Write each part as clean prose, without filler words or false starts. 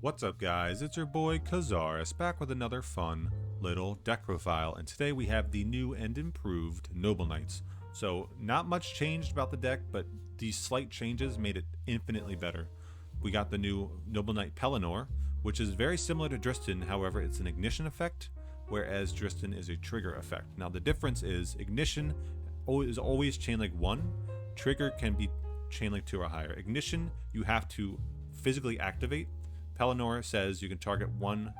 What's up guys, it's your boy Kazaris back with another fun little deck profile, and today we have the new and improved Noble Knights. So not much changed about the deck, but these slight changes made it infinitely better. We got the new Noble Knight Pelennor, which is very similar to Dristin, however it's an ignition effect, whereas Dristin is a trigger effect. Now the difference is ignition is always chain link 1, trigger can be chain link 2 or higher. Ignition you have to physically activate. Pelennor says you can target one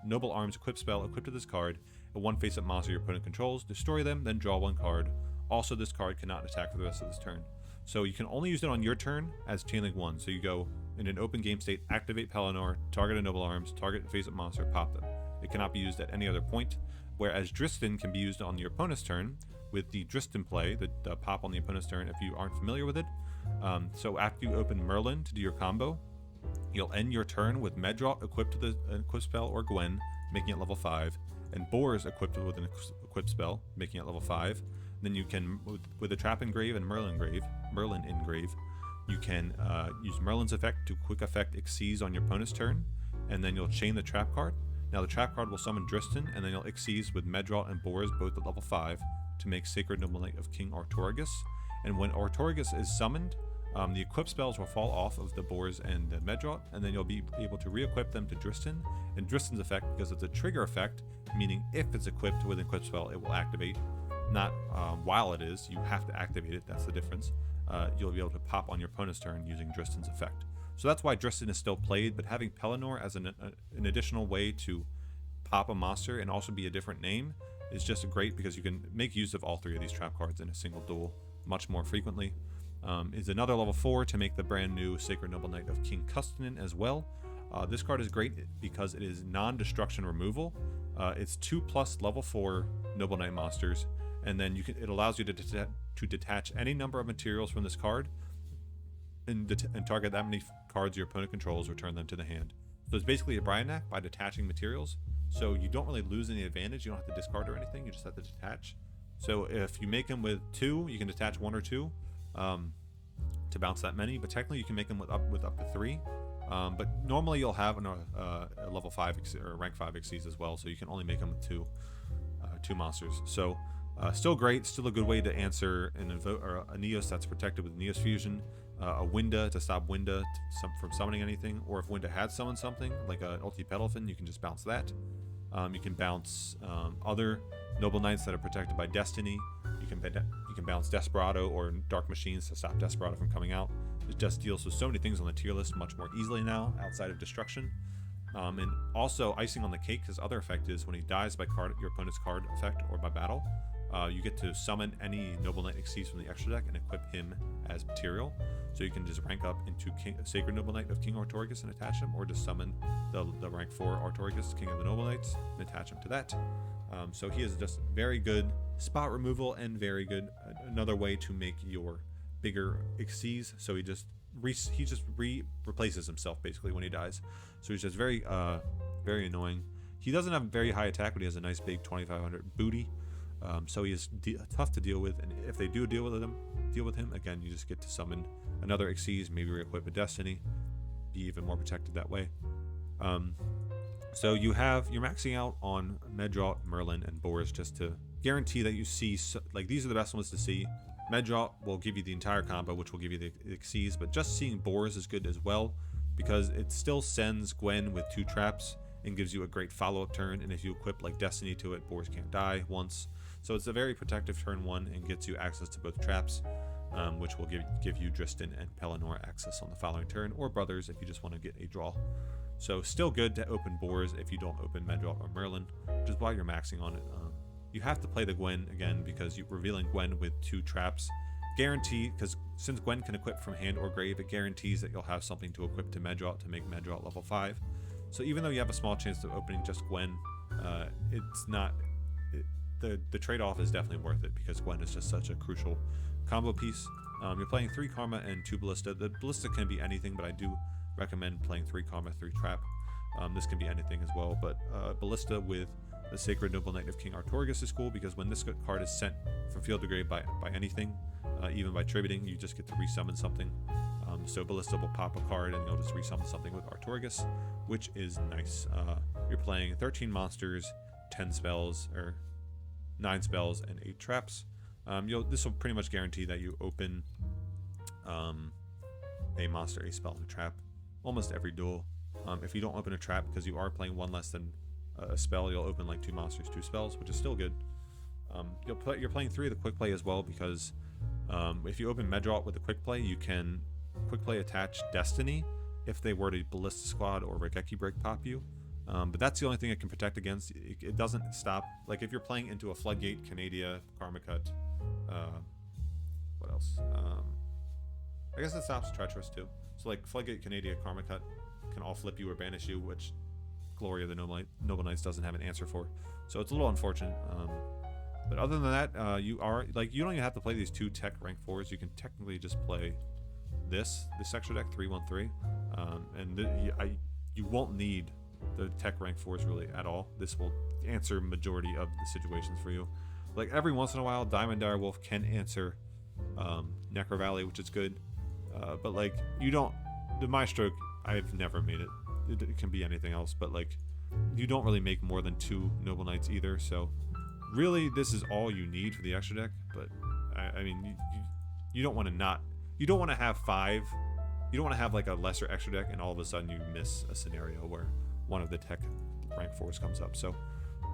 Noble Arms equipped spell equipped to this card, and one face-up monster your opponent controls, destroy them, then draw one card. Also, this card cannot attack for the rest of this turn. So you can only use it on your turn as Chainlink 1. So you go in an open game state, activate Pelennor, target a Noble Arms, target a face-up monster, pop them. It cannot be used at any other point, whereas Dristin can be used on your opponent's turn with the Dristin play, the pop on the opponent's turn if you aren't familiar with it. So after you open Merlin to do your combo, you'll end your turn with Medrot equipped to the equip spell or Gwen, making it level 5, and Boars equipped with an equip spell, making it level 5. Then you can, with a Trap Engrave and Merlin Engrave, you can use Merlin's effect to quick effect Xyz on your opponent's turn, and then you'll chain the trap card. Now the trap card will summon Dristin, and then you'll Xyz with Medrot and Boars both at level 5 to make Sacred Noble Knight of King Artorigus. And when Artorigus is summoned, the equip spells will fall off of the Boars and the Medrot, and then you'll be able to re-equip them to Dristin. And Dristin's effect, because it's a trigger effect, meaning if it's equipped with an equip spell, it will activate. Not while it is, you have to activate it, that's the difference. You'll be able to pop on your opponent's turn using Dristin's effect. So that's why Dristin is still played, but having Pelennor as an additional way to pop a monster and also be a different name is just great, because you can make use of all three of these trap cards in a single duel much more frequently. Is another level 4 to make the brand new Sacred Noble Knight of King Custennin as well. This card is great because it is non-destruction removal. It's 2+ level 4 Noble Knight monsters, and then it allows you to detach any number of materials from this card and target that many cards your opponent controls, return them to the hand. So it's basically a Bryanak by detaching materials, so you don't really lose any advantage. You don't have to discard or anything, you just have to detach. So if you make them with 2, you can detach 1 or 2 to bounce that many, but technically you can make them with up to 3. But normally you'll have a level 5 or rank 5 Xyz as well, so you can only make them with 2 monsters. So still great, still a good way to answer a Neos that's protected with Neos Fusion, a Winda to stop Winda from summoning anything, or if Winda had summoned something like an Ulti Pedalfin, you can just bounce that. You can bounce other Noble Knights that are protected by Destiny. You can bounce Desperado or Dark Machines to stop Desperado from coming out. It just deals with so many things on the tier list much more easily now, outside of Destruction. And also, icing on the cake, his other effect is when he dies by your opponent's card effect or by battle, you get to summon any Noble Knight Xyz from the extra deck and equip him as material. So you can just rank up into Sacred Noble Knight of King Artorigus and attach him, or just summon the rank 4 Artorigus, King of the Noble Knights, and attach him to that. So he is just very good spot removal and very good another way to make your bigger Xyz. So he just replaces himself basically when he dies. So he's just very annoying. He doesn't have very high attack, but he has a nice big 2500 booty. So he is tough to deal with, and if they do deal with him again, you just get to summon another Xyz, maybe re-equip a Destiny, be even more protected that way. So you're maxing out on Medrot, Merlin, and Boars just to guarantee that you see, like, these are the best ones to see. Medrot will give you the entire combo, which will give you the Xyz, but just seeing Boars is good as well, because it still sends Gwen with 2 traps and gives you a great follow-up turn, and if you equip like Destiny to it, Boars can't die once. So it's a very protective turn 1 and gets you access to both traps, which will give you Dristin and Pelennor access on the following turn, or Brothers if you just want to get a draw. So still good to open Boars if you don't open Medrot or Merlin, just while you're maxing on it. You have to play the Gwen again, because you're revealing Gwen with 2 traps. Guarantee, because since Gwen can equip from hand or grave, it guarantees that you'll have something to equip to Medrot to make Medrot level 5. So even though you have a small chance of opening just Gwen, the trade-off is definitely worth it, because Gwen is just such a crucial combo piece. You're playing 3 Karma and 2 Ballista. The Ballista can be anything, but I do recommend playing 3 Karma, 3 Trap. This can be anything as well, but Ballista with the Sacred Noble Knight of King Artorigus is cool, because when this card is sent from field to grave by anything, even by tributing, you just get to resummon something. So Ballista will pop a card and you'll just resummon something with Artorigus, which is nice. You're playing 13 monsters, 10 spells, or 9 spells, and 8 traps. This will pretty much guarantee that you open a monster, a spell, and a trap almost every duel. If you don't open a trap because you are playing one less than a spell, you'll open like 2 monsters, 2 spells, which is still good. You're playing 3 of the quick play as well, because if you open Medrawt with a quick play, you can quick play attach Destiny if they were to Ballista Squad or Regeki Break pop you. But that's the only thing it can protect against. It doesn't stop. Like if you're playing into a Floodgate, Canadia, Karma Cut, what else? I guess it stops Treacherous too. So like Floodgate, Canadia, Karma Cut can all flip you or banish you, which Glory of the Noble Knights doesn't have an answer for. So it's a little unfortunate. But other than that, you don't even have to play these 2 tech rank 4s. You can technically just play this extra deck 3-1-3, and you won't need the tech rank 4s really at all. This will answer majority of the situations for you. Like every once in a while, Diamond Direwolf can answer Necro Valley, which is good. But like the Maestroke, I've never made it. It can be anything else, but like you don't really make more than 2 Noble Knights either. So really, this is all you need for the extra deck. But I mean, you don't want to you don't want to have 5. You don't want to have like a lesser extra deck and all of a sudden you miss a scenario where one of the tech rank 4s comes up. So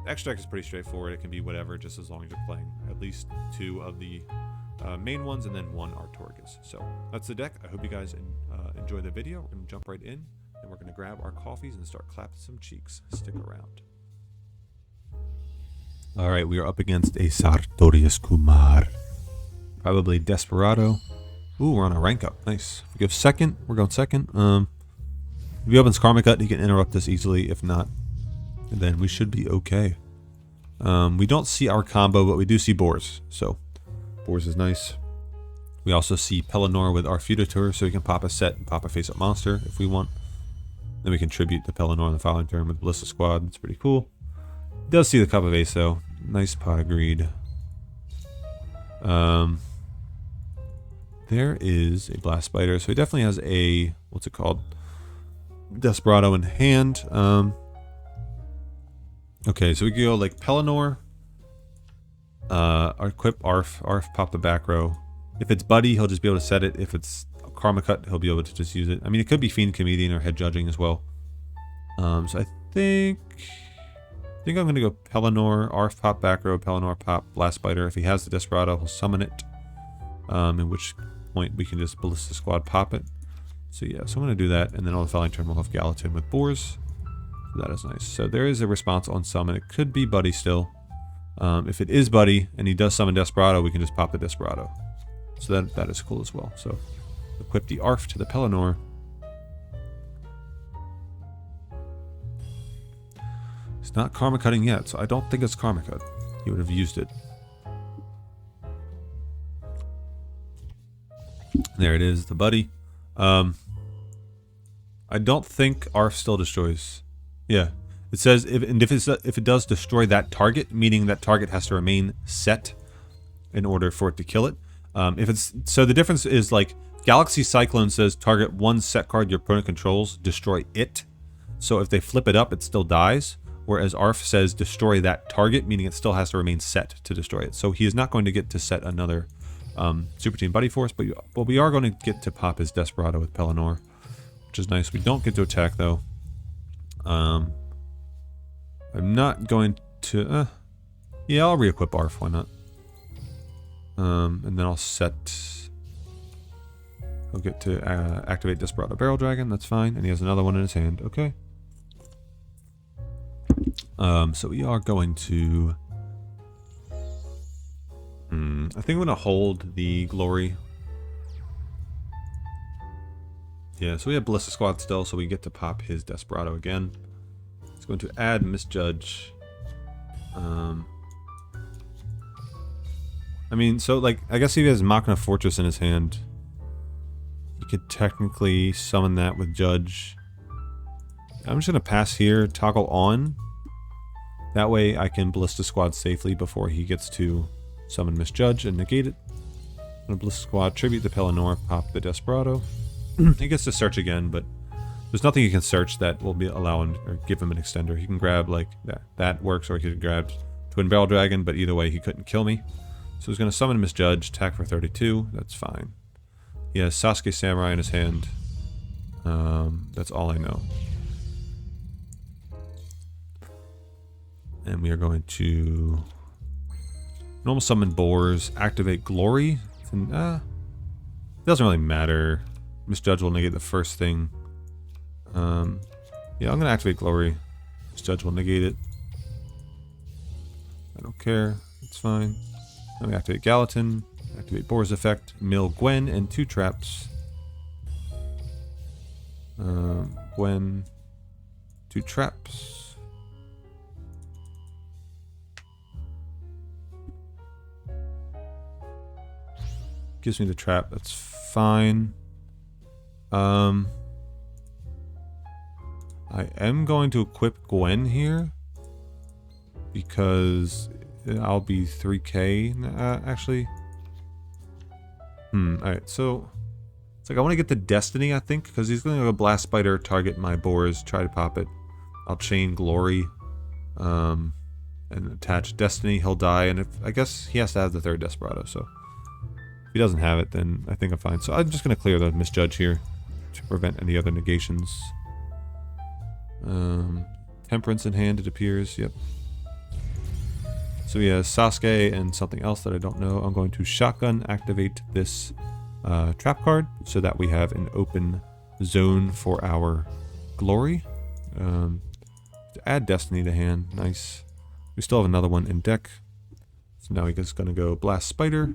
extra deck is pretty straightforward. It can be whatever, just as long as you're playing at least 2 of the main ones and then 1 Artorigus. So that's the deck. I hope you guys enjoy the video. We're going to jump right in and we're going to grab our coffees and start clapping some cheeks. Stick around. All right, we are up against a Sartorius Kumar. Probably Desperado. Ooh, we're on a rank up. Nice. If we go second, we're going second. If he opens Karma Cut, he can interrupt us easily. If not, then we should be okay. We don't see our combo, but we do see Boars. So Boars is nice. We also see Pelennor with our Feudatour, so we can pop a set and pop a face-up monster if we want. Then we can tribute to Pelennor in the following turn with Ballista Squad. It's pretty cool. He does see the Cup of Ace, though. Nice Pot of Greed. There is a Blast Spider, so he definitely has a, what's it called? Desperado in hand. Okay, so we can go like Pelennor. Equip Arf. Arf, pop the back row. If it's Buddy, he'll just be able to set it. If it's Karma Cut, he'll be able to just use it. I mean, it could be Fiend Comedian or Head Judging as well. So I think I'm going to go Pelennor, Arf, pop back row, Pelennor, pop Blast Spider. If he has the Desperado, he'll summon it. In which point we can just Ballista Squad pop it. So yeah, so I'm going to do that, and then on the following turn we'll have Gallatin with Boars. So that is nice. So there is a response on summon. It could be Buddy still. If it is Buddy, and he does summon Desperado, we can just pop the Desperado. So that is cool as well. So equip the Arf to the Pelennor. It's not Karma Cutting yet, so I don't think it's Karma Cut. He would have used it. There it is, the Buddy. I don't think Arf still destroys. Yeah, it says if it does destroy that target, meaning that target has to remain set in order for it to kill it. So the difference is like Galaxy Cyclone says target 1 set card your opponent controls, destroy it. So if they flip it up, it still dies. Whereas Arf says destroy that target, meaning it still has to remain set to destroy it. So he is not going to get to set another Super Team Buddy Force, but we are going to get to pop his Desperado with Pelennor, which is nice. We don't get to attack though. I'm not going to. Yeah, I'll re-equip Arf. Why not? And then I'll set. He'll get to activate Desperado Barrel Dragon. That's fine, and he has another one in his hand. Okay. So we are going to. I think I'm going to hold the Glory. Yeah, so we have Ballista Squad still, so we get to pop his Desperado again. It's going to add Misjudge. I mean, so like, I guess if he has Machina Fortress in his hand, he could technically summon that with Judge. I'm just going to pass here, toggle on. That way I can Ballista Squad safely before he gets to summon Misjudge and negate it. I'm going to Ballista Squad, tribute the Pelennor, pop the Desperado. He gets to search again, but there's nothing he can search that will be allow him or give him an extender. He can grab like that works, or he could grab Twin Barrel Dragon, but either way he couldn't kill me. So he's going to summon Misjudge, attack for 32. That's fine. He has Sasuke Samurai in his hand. That's all I know. And we are going to normal summon Boars, activate Glory. It doesn't really matter. Misjudge will negate the first thing. Yeah, I'm going to activate Glory. Misjudge will negate it. I don't care. It's fine. Then we activate Gallatin. Activate Boar's effect. Mill Gwen and 2 traps. Gwen. 2 traps. Gives me the trap. That's fine. I am going to equip Gwen here because I'll be 3k actually. Alright, so it's like I want to get the Destiny, I think, because he's going to go Blast Spider, target my Boars, try to pop it. I'll chain Glory and attach Destiny. He'll die, and if I guess he has to have the 3rd Desperado, so if he doesn't have it, then I think I'm fine. So I'm just going to clear the Misjudge here to prevent any other negations. Temperance in hand, it appears. Yep. So he has Sasuke and something else that I don't know. I'm going to shotgun activate this trap card so that we have an open zone for our Glory. To add Destiny to hand. Nice. We still have another one in deck. So now he's just going to go Blast Spider.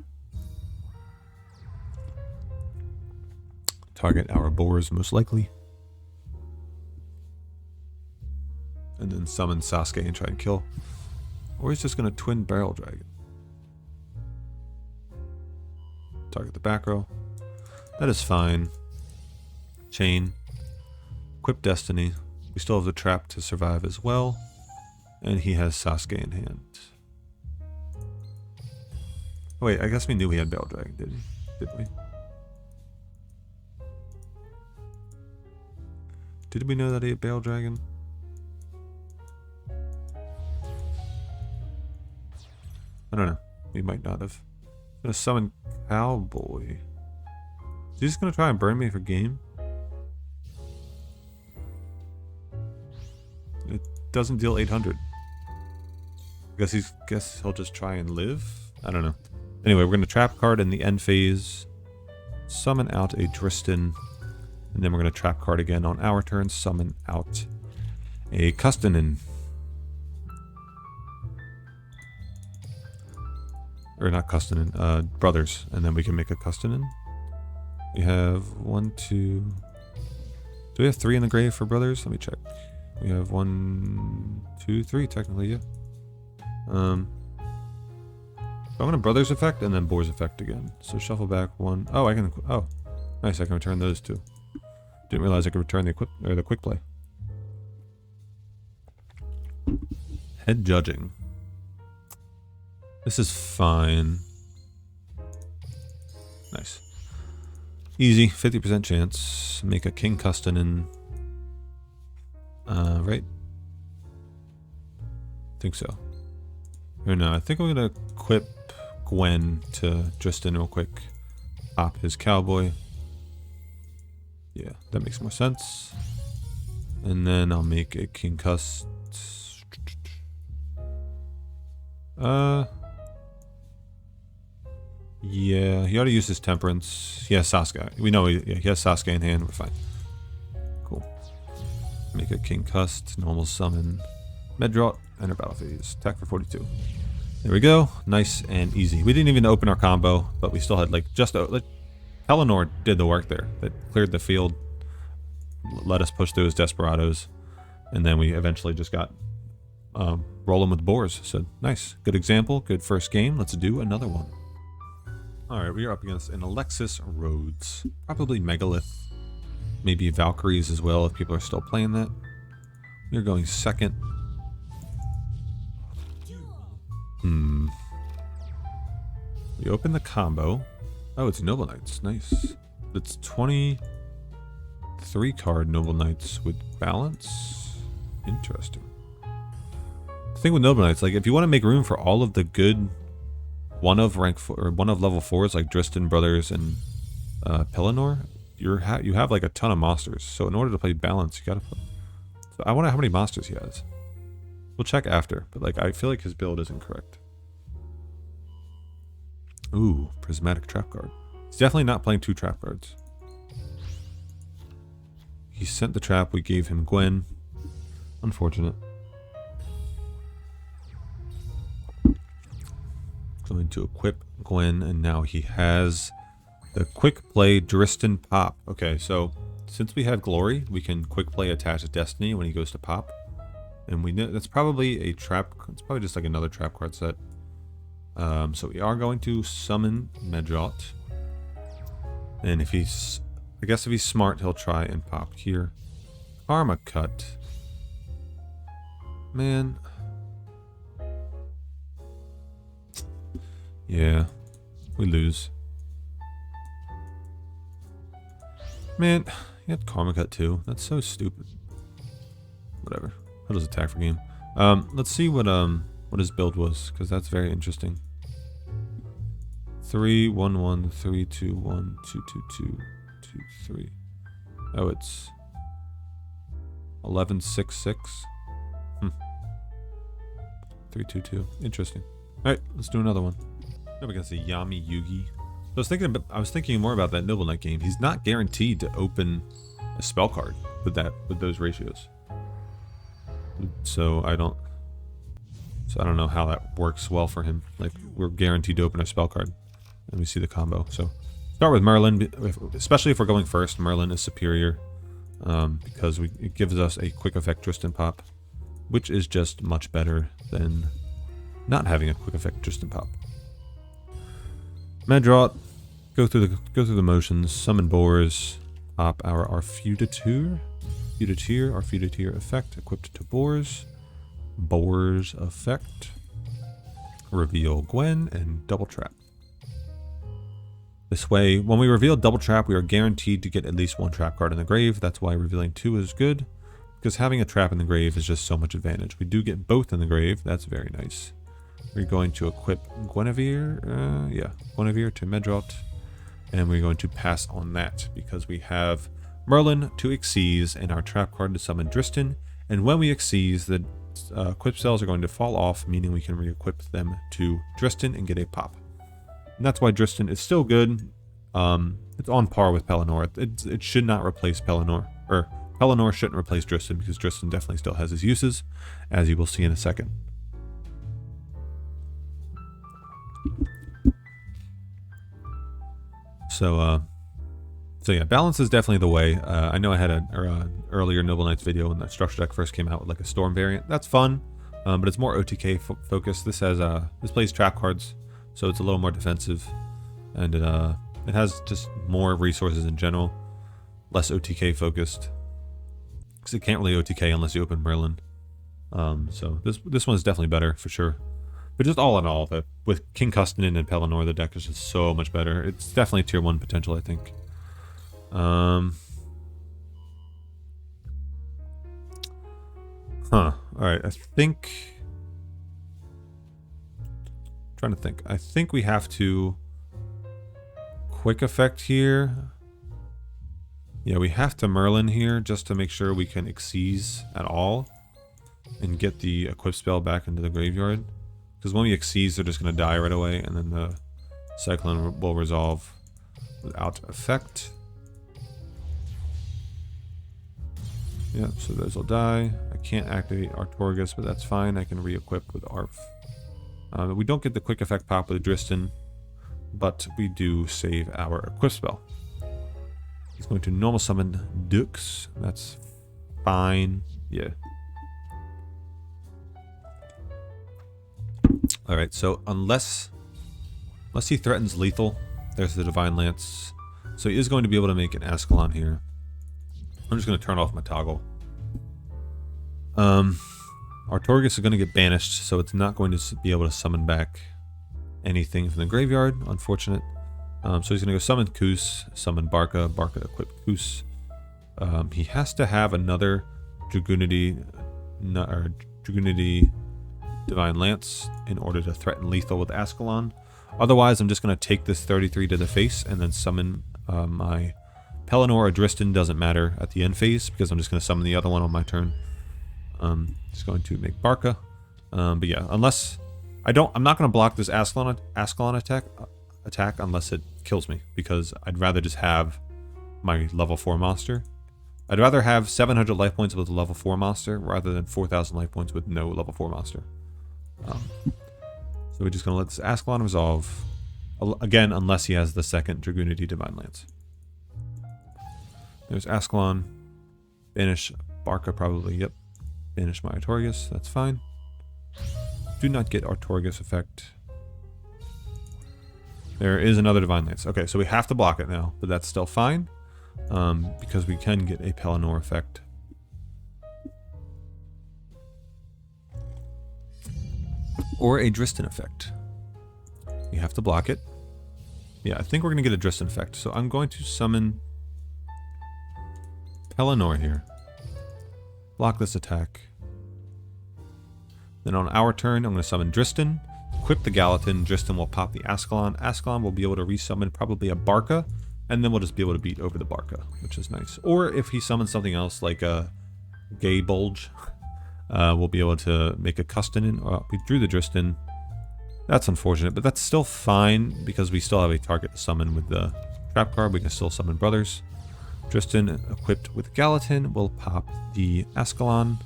Target our Boars most likely. And then summon Sasuke and try and kill. Or he's just going to Twin Barrel Dragon. Target the back row. That is fine. Chain. Equip Destiny. We still have the trap to survive as well. And he has Sasuke in hand. Oh, wait, I guess we knew he had Barrel Dragon, didn't we? Did we know that he had Barrel Dragon? I don't know. He might not have. I'm gonna summon Cowboy. Is he just gonna try and burn me for game? It doesn't deal 800. Guess he'll just try and live? I don't know. Anyway, we're gonna trap card in the end phase. Summon out a Driston. And then we're gonna trap card again on our turn. Summon out a Custennin. Or not Custennin, Brothers. And then we can make a Custennin. We have 1, 2... Do we have 3 in the grave for Brothers? Let me check. We have 1, 2, 3 technically, yeah. So I'm gonna Brothers effect and then Boar's effect again. So shuffle back 1. Oh, I can... Oh, nice, I can return those 2. Didn't realize I could return the quick play. Head judging. This is fine. Nice. Easy, 50% chance. Make a King Custennin. Right? Think so. Or no, I think I'm gonna equip Gwen to Driston real quick. Pop his Cowboy. Yeah, that makes more sense. And then I'll make a King Cust. Yeah, he already used his Temperance. He has Sasuke. We know he has Sasuke in hand. We're fine. Cool. Make a King Cust. Normal summon. Medrot. Enter battle phase. Attack for 42. There we go. Nice and easy. We didn't even open our combo, but we still had like just... Pelennor did the work there. That cleared the field. Let us push those Desperados. And then we eventually just got... rolling with Boars. So nice. Good example. Good first game. Let's do another one. Alright, we are up against an Alexis Rhodes. Probably Megalith. Maybe Valkyries as well if people are still playing that. We're going second. We open the combo. Oh, it's Noble Knights. Nice. It's 20 3-card Noble Knights with balance. Interesting. The thing with Noble Knights, like if you want to make room for all of the good one of level 4s like Driston Brothers and Pelennor, you have like a ton of monsters. So in order to play balance, you gotta play. So I wonder how many monsters he has. We'll check after, but like I feel like his build isn't correct. Ooh, prismatic trap card. He's definitely not playing 2 trap cards. He sent the trap, we gave him Gwen. Unfortunate. Going to equip Gwen, and now he has the quick play Driston Pop. Okay, so since we have Glory, we can quick play attach Destiny when he goes to pop. And we know that's probably a trap, it's probably just like another trap card set. So we are going to summon Medrot. And if he's, I guess if he's smart, he'll try and pop here. Karma Cut. Man. Yeah, we lose. Man, he had Karma Cut too. That's so stupid. Whatever. He'll just attack for game. Let's see what his build was, because that's very interesting. 3-1-1, 3-2-1, 2-2-2, 2-3. Oh, it's 11-6-6. 3-2-2. Interesting. All right, let's do another one. Up against a Yami Yugi. So I was thinking more about that Noble Knight game. He's not guaranteed to open a spell card with those ratios. So I don't know how that works well for him. Like we're guaranteed to open a spell card, and we see the combo. So start with Merlin, especially if we're going first. Merlin is superior because it gives us a quick effect Driston Pop, which is just much better than not having a quick effect Driston Pop. Medrot, go through the motions, summon Boars, pop our Feudatour, our Feudatour effect equipped to Boars, Boars effect, reveal Gwen, and double trap. This way, when we reveal double trap, we are guaranteed to get at least 1 trap card in the grave. That's why revealing 2 is good, because having a trap in the grave is just so much advantage. We do get both in the grave. That's very nice. We're going to equip Guinevere to Medrot, and we're going to pass on that because we have Merlin to Xyz and our trap card to summon Driston, and when we Xyz, the equip cells are going to fall off, meaning we can re-equip them to Driston and get a pop. And that's why Driston is still good. It's on par with Pelennor. It should not replace Pelennor, or Pelennor shouldn't replace Driston, because Driston definitely still has his uses, as you will see in a second. So yeah, balance is definitely the way. I know I had an earlier Noble Knights video when the structure deck first came out with like a Storm variant. That's fun, but it's more OTK focused. This plays trap cards, so it's a little more defensive, and it has just more resources in general, less OTK focused, because it can't really OTK unless you open Merlin. So this one is definitely better for sure. But just all in all, with King Custennin and Pelennor, the deck is just so much better. It's definitely tier 1 potential, I think. Alright, I think... trying to think. I think we have to quick effect here. Yeah, we have to Merlin here just to make sure we can Xyz at all and get the equip spell back into the graveyard. Because when we Xyz, they're just going to die right away, and then the Cyclone will resolve without effect. Yeah, so those will die. I can't activate Artorgus, but that's fine. I can re-equip with Arf. We don't get the quick effect pop with Driston, but we do save our equip spell. He's going to normal summon Dux. That's fine. Yeah. Alright, so unless he threatens lethal, there's the Divine Lance. So he is going to be able to make an Ascalon here. I'm just going to turn off my toggle. Artorgus is going to get banished, so it's not going to be able to summon back anything from the graveyard. Unfortunate. So he's going to go summon Kus, summon Barca, Barca equip Kus. He has to have another Dragoonity Divine Lance in order to threaten lethal with Ascalon. Otherwise, I'm just going to take this 33 to the face and then summon my Pelennor or Dristin, doesn't matter at the end phase, because I'm just going to summon the other one on my turn. Just going to make Barca. But yeah, unless I'm not going to block this Ascalon attack unless it kills me, because I'd rather just have my level 4 monster. I'd rather have 700 life points with a level 4 monster rather than 4,000 life points with no level 4 monster. So we're just going to let this Ascalon resolve. Again, unless he has the second Dragoonity Divine Lance. There's Ascalon. Banish Barca probably, yep. Banish my Artorias, that's fine. Do not get Artorias effect. There is another Divine Lance. Okay, so we have to block it now, but that's still fine. Because we can get a Pelennor effect. Or a Dristin effect. We have to block it. Yeah, I think we're going to get a Dristin effect. So I'm going to summon Pelennor here. Block this attack. Then on our turn, I'm going to summon Dristin. Equip the Gallatin. Dristin will pop the Ascalon. Ascalon will be able to resummon probably a Barca. And then we'll just be able to beat over the Barca, which is nice. Or if he summons something else like a Gay Bulge, we'll be able to make a Custennin. We drew the Dristin. That's unfortunate, but that's still fine because we still have a target to summon with the trap card. We can still summon brothers. Dristin, equipped with Gallatin, will pop the Ascalon.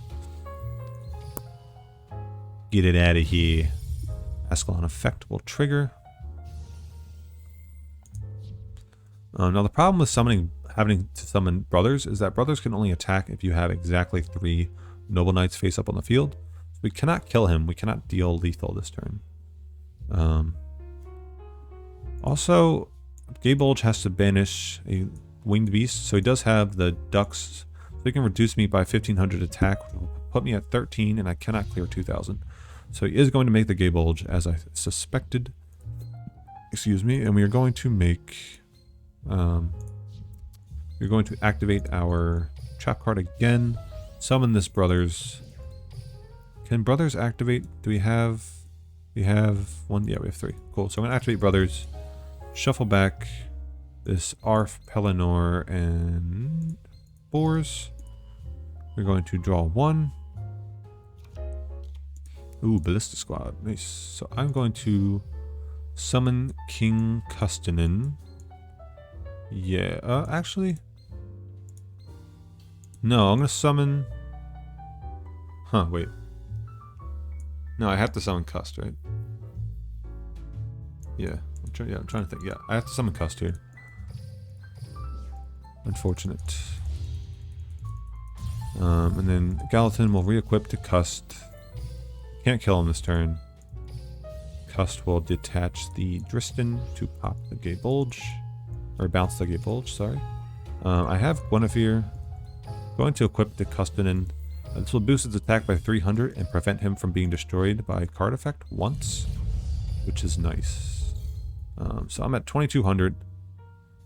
Get it out of here. Ascalon effect will trigger. Now the problem with having to summon brothers is that brothers can only attack if you have exactly 3 noble knights face up on the field. So we cannot kill him. We cannot deal lethal this turn. Also, Gay Bulge has to banish a winged beast, so he does have the ducks. So he can reduce me by 1500 attack, put me at 13, and I cannot clear 2000. So he is going to make the Gay Bulge, as I suspected. Excuse me, and we are going to make. We're going to activate our trap card again. Summon this brothers. Can brothers activate? Do we have? We have 1. Yeah, we have 3. Cool. So I'm gonna activate brothers. Shuffle back this Arf, Pelennor, and Boars. We're going to draw 1. Ooh, Ballista Squad. Nice. So I'm going to summon King Custennin. Yeah, actually. No, I'm going to summon... Huh, wait. No, I have to summon Cust, right? Yeah, I'm trying to think. Yeah, I have to summon Cust here. Unfortunate. And then Gallatin will re-equip to Cust. Can't kill him this turn. Cust will detach the Dristin to pop the Gay Bulge. Or bounce the Gay Bulge, sorry. I have Guinevere. Going to equip the Custennin. This will boost its attack by 300 and prevent him from being destroyed by card effect once, which is nice. So I'm at 2200.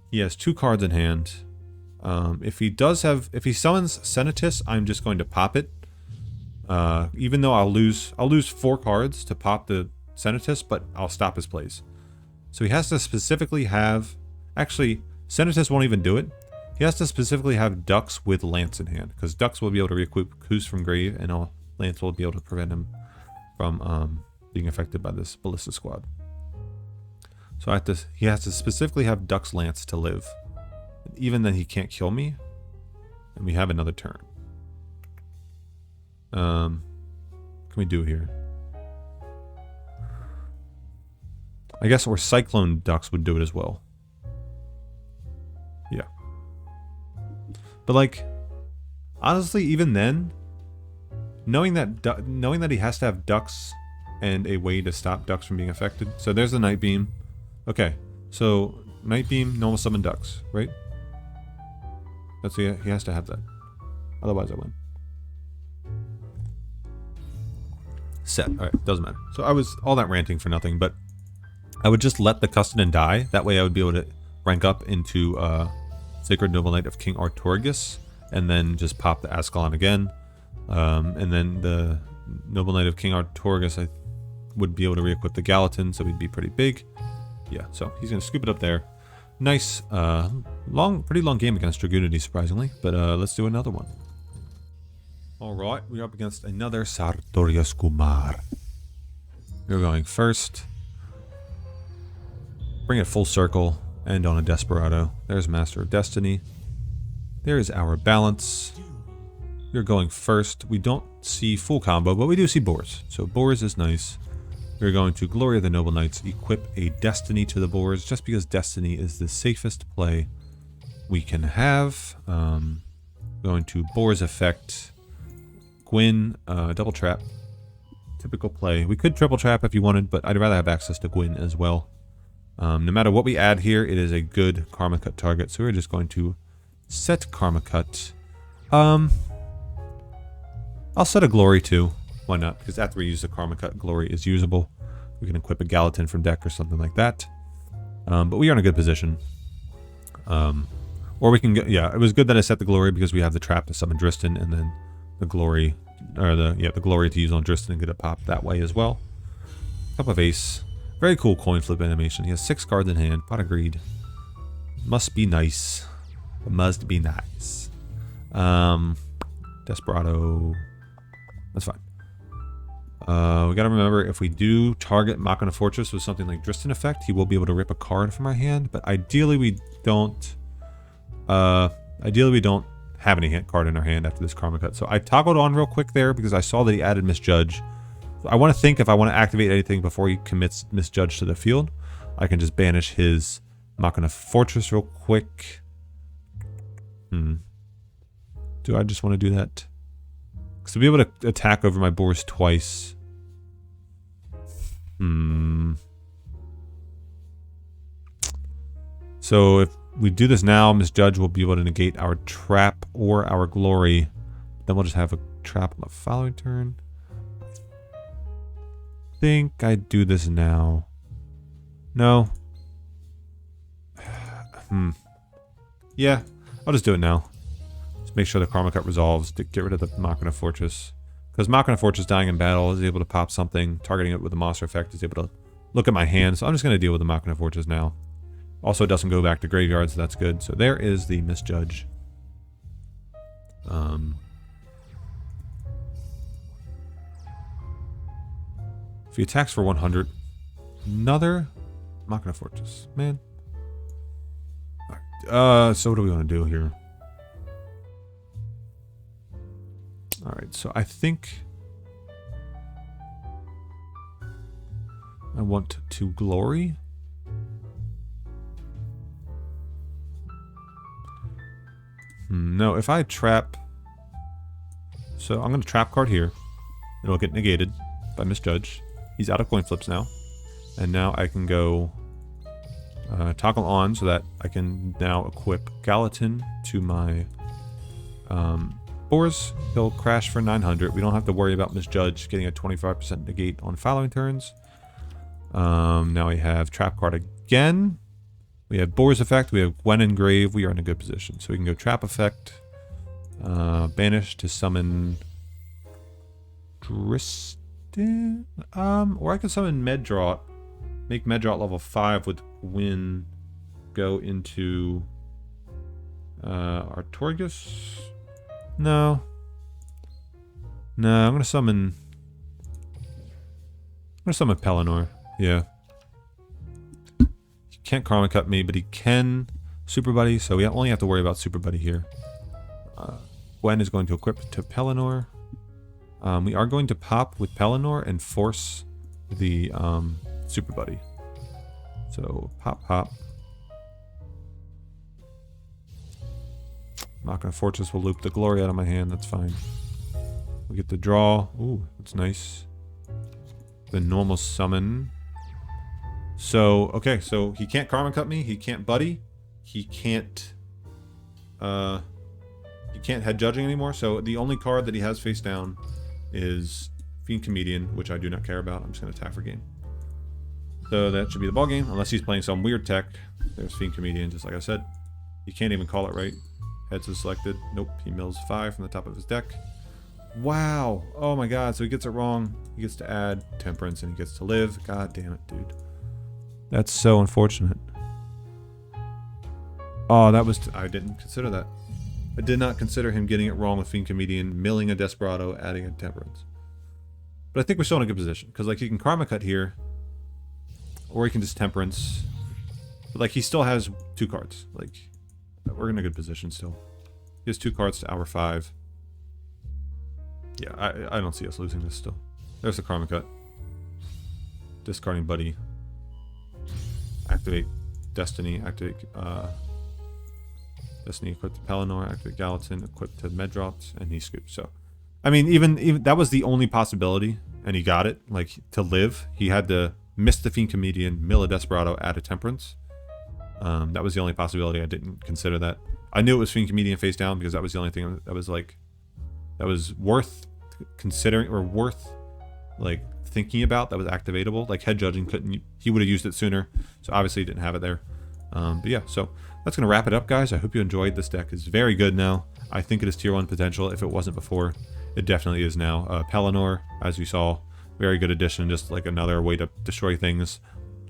He has 2 cards in hand. If he summons Senatus, I'm just going to pop it. Even though I'll lose 4 cards to pop the Senatus, but I'll stop his plays. So he has to specifically have. Actually, Senatus won't even do it. He has to specifically have Ducks with Lance in hand, because Ducks will be able to re-equip Coos from Grave, and Lance will be able to prevent him from being affected by this Ballista Squad. So he has to specifically have Ducks Lance to live. And even then, he can't kill me, and we have another turn. What can we do here? I guess or Cyclone Ducks would do it as well. Yeah. But like, honestly, even then, knowing that he has to have Ducks and a way to stop Ducks from being affected. So there's the Night Beam. Okay, so Night Beam, normal summon Ducks, right? That's he has to have that. Otherwise, I win. Set. All right, doesn't matter. So I was all that ranting for nothing, but I would just let the Custennin die. That way, I would be able to rank up into Sacred Noble Knight of King Artorigus, and then just pop the Ascalon again. And then the Noble Knight of King Artorigus, I would be able to re-equip the Gallatin, so he'd be pretty big. Yeah, so he's going to scoop it up there. Nice, pretty long game against Dragoonity, surprisingly, but let's do another one. Alright, we're up against another Sartorius Kumar. You're going first. Bring it full circle, end on a Desperado. There's Master of Destiny. There is our balance. You're going first. We don't see full combo, but we do see Boars. So Boars is nice. We're going to Glory of the Noble Knights, equip a Destiny to the Boars, just because Destiny is the safest play we can have. Going to Boars effect, Gwyn, double trap, typical play. We could triple trap if you wanted, but I'd rather have access to Gwyn as well. No matter what we add here, it is a good Karma Cut target, so we're just going to set Karma Cut. I'll set a Glory too. Why not? Because after we use the Karma Cut, Glory is usable. We can equip a Gallatin from deck or something like that. But we are in a good position. Or we can get, yeah, it was good that I set the Glory because we have the trap to summon Dristan, and then the Glory, or the Glory to use on Dristan and get a pop that way as well. Cup of Ace. Very cool coin flip animation. He has 6 cards in hand. Pot of Greed. Must be nice. Must be nice. Desperado. That's fine. We gotta remember, if we do target Machina Fortress with something like Dristan effect, he will be able to rip a card from our hand, but ideally we don't have any card in our hand after this Karma Cut. So I toggled on real quick there because I saw that he added Misjudge. So I want to think if I want to activate anything before he commits Misjudge to the field, I can just banish his Machina Fortress real quick. Do I just want to do that? Because to be able to attack over my Boars twice. So if we do this now, Misjudge will be able to negate our trap or our Glory. Then we'll just have a trap on the following turn. I think I do this now. No. Yeah, I'll just do it now. Just make sure the Karma Cut resolves to get rid of the Machina Fortress. Because Machina Fortress dying in battle is able to pop something. Targeting it with the monster effect is able to look at my hand. So I'm just going to deal with the Machina Fortress now. Also, it doesn't go back to graveyard, so that's good. So there is the Misjudge. If he attacks for 100, another Machina Fortress. Man. Alright, so what do we want to do here? Alright, so I think I want to Glory. No, if I trap... So I'm going to trap card here. It'll get negated by Misjudge. He's out of coin flips now. And now I can go toggle on so that I can now equip Gallatin to my Boars. He'll crash for 900. We don't have to worry about Misjudge getting a 25% negate on following turns. Now we have trap card again. We have Boars effect, we have Gwen Engrave, we are in a good position. So we can go trap effect, banish to summon Dristan, or I can summon Meddrot, make Meddrot level 5 with Gwyn, go into Artorigus. No, I'm gonna summon Pelennor. Yeah. Can't Karma Cut me, but he can Super Buddy, so we only have to worry about Super Buddy here. Gwen is going to equip to Pelennor. We are going to pop with Pelennor and force the Super Buddy. So pop. Machina Fortress will loop the Glory out of my hand, that's fine. We get the draw. Ooh, that's nice. The normal summon. So, okay, so he can't Karma Cut me, he can't Buddy, he can't Head Judging anymore, so the only card that he has face down is Fiend Comedian, which I do not care about. I'm just going to attack for game. So that should be the ball game, unless he's playing some weird tech. There's Fiend Comedian, just like I said. He can't even call it right. Heads is selected. Nope, he mills 5 from the top of his deck. Wow. Oh my god, so he gets it wrong. He gets to add Temperance and he gets to live. God damn it, dude. That's so unfortunate. Oh, that was... I didn't consider that. I did not consider him getting it wrong with Fiend Comedian, milling a Desperado, adding a Temperance. But I think we're still in a good position. Because, like, he can Karma Cut here. Or he can just Temperance. But, like, he still has 2 cards. Like, we're in a good position still. He has 2 cards to our 5. Yeah, I don't see us losing this still. There's the Karma Cut. Discarding Buddy. Activate Destiny. Activate Destiny equipped to Pelennor. Activate Gallatin. Equipped to Medrops. And he scoops. So, I mean, even that was the only possibility. And he got it. Like, to live, he had to miss the Fiend Comedian, mill a Desperado, add a Temperance. That was the only possibility. I didn't consider that. I knew it was Fiend Comedian face down because that was the only thing that was like... that was worth considering or worth like thinking about, that was activatable. Like head judging couldn't, he would have used it sooner, so obviously he didn't have it there. But yeah, so that's gonna wrap it up, guys. I hope you enjoyed. This deck is very good now. I think it is tier 1 potential. If it wasn't before, it definitely is now. Pelennor, as you saw, very good addition, just like another way to destroy things,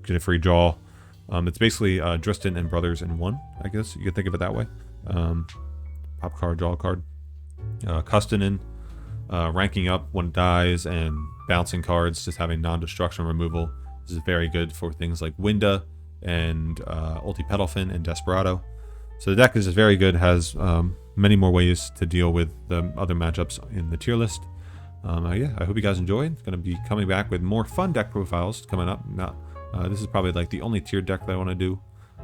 get a free draw. It's basically Dristan and Brothers in one, I guess you could think of it that way. Pop card, draw a card. Custennin, ranking up when it dies, and bouncing cards, just having non-destruction removal. This is very good for things like Winda and Ulti Petalfin and Desperado. So the deck is just very good, has many more ways to deal with the other matchups in the tier list. Yeah, I hope you guys enjoyed. It's going to be coming back with more fun deck profiles coming up. This is probably like the only tier deck that I want to do.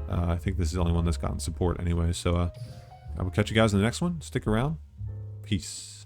I think this is the only one that's gotten support anyway. So I will catch you guys in the next one. Stick around. Peace.